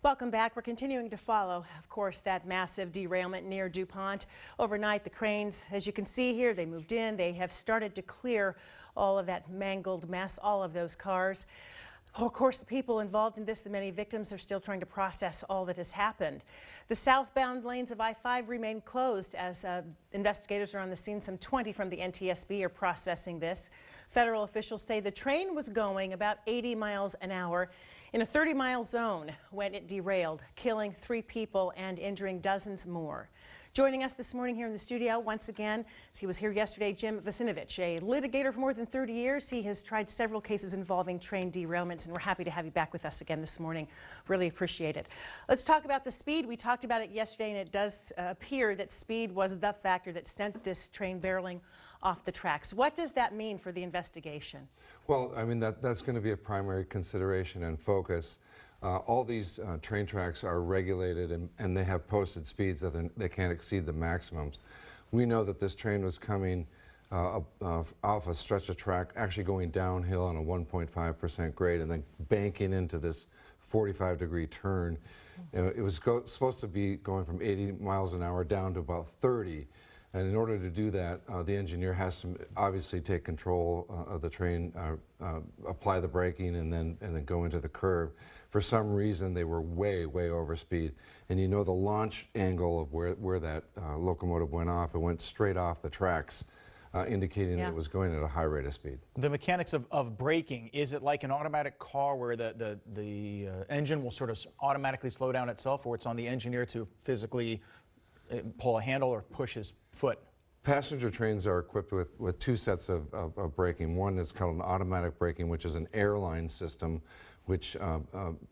Welcome back. We're continuing to follow, of course, that massive derailment near DuPont. Overnight, the cranes, as you can see here, they moved in. They have started to clear all of that mangled mess, all of those cars. Of course, the people involved in this, the many victims, are still trying to process all that has happened. The southbound lanes of I-5 remain closed as investigators are on the scene. Some 20 from the NTSB are processing this. Federal officials say the train was going about 80 miles an hour in a 30-mile zone when it derailed, killing 3 people and injuring dozens more. Joining us this morning here in the studio once again, he was here yesterday, Jim Vucinovich, a litigator for more than 30 years. He has tried several cases involving train derailments, and we're happy to have you back with us again this morning. Really appreciate it. Let's talk about the speed. We talked about it yesterday, and it does appear that speed was the factor that sent this train barreling off the tracks. What does that mean for the investigation? Well, I mean, that's going to be a primary consideration and focus. All these train tracks are regulated and they have posted speeds that they can't exceed the maximums. We know that this train was coming off a stretch of track, actually going downhill on a 1.5% grade and then banking into this 45-degree turn. It was supposed to be going from 80 miles an hour down to about 30. And in order to do that, the engineer has to obviously take control of the train, apply the braking, and then go into the curve. For some reason, they were way over speed. And you know the launch angle of where that locomotive went off, it went straight off the tracks, indicating that it was going at a high rate of speed. The mechanics of braking, is it like an automatic car where the engine will sort of automatically slow down itself, or it's on the engineer to physically pull a handle or push his foot? Passenger trains are equipped with 2 sets of braking. One is called an automatic braking, which is an airline system which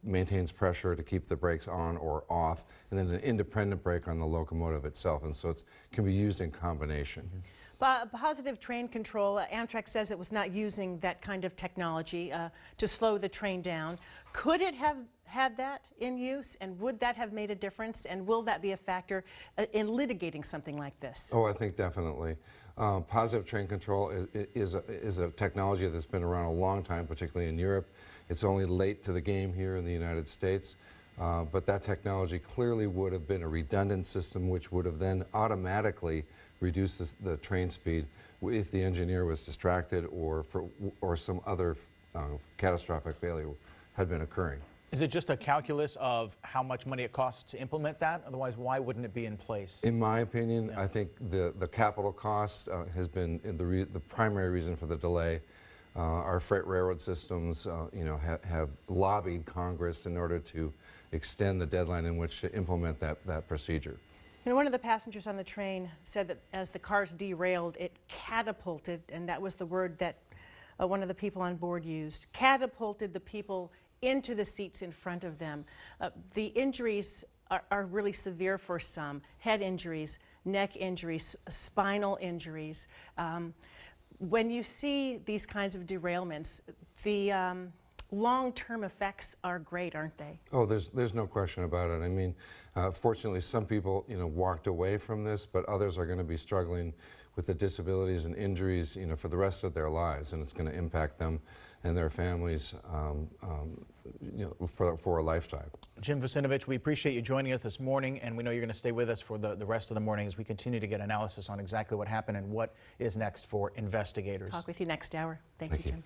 maintains pressure to keep the brakes on or off, and then an independent brake on the locomotive itself, and so it can be used in combination. Positive train control, Amtrak says it was not using that kind of technology to slow the train down. Could it have had that in use, and would that have made a difference, and will that be a factor in litigating something like this? Oh, I think definitely. Positive train control is a technology that's been around a long time, particularly in Europe. It's only late to the game here in the United States, but that technology clearly would have been a redundant system which would have then automatically reduced the train speed if the engineer was distracted or some other catastrophic failure had been occurring. Is it just a calculus of how much money it costs to implement that? Otherwise, why wouldn't it be in place? In my opinion, I think the capital costs has been the primary reason for the delay. Our freight railroad systems, have lobbied Congress in order to extend the deadline in which to implement that procedure. And one of the passengers on the train said that as the cars derailed, it catapulted, and that was the word that one of the people on board used, catapulted the people into the seats in front of them. The injuries are really severe for some. Head injuries, neck injuries, spinal injuries. When you see these kinds of derailments, the long-term effects are great, aren't they? Oh, there's no question about it. I mean, fortunately, some people, walked away from this, but others are going to be struggling with the disabilities and injuries, for the rest of their lives, and it's going to impact them and their families, for a lifetime. Jim Vucinovich, we appreciate you joining us this morning, and we know you're going to stay with us for the rest of the morning as we continue to get analysis on exactly what happened and what is next for investigators. Talk with you next hour. Thank you, Jim.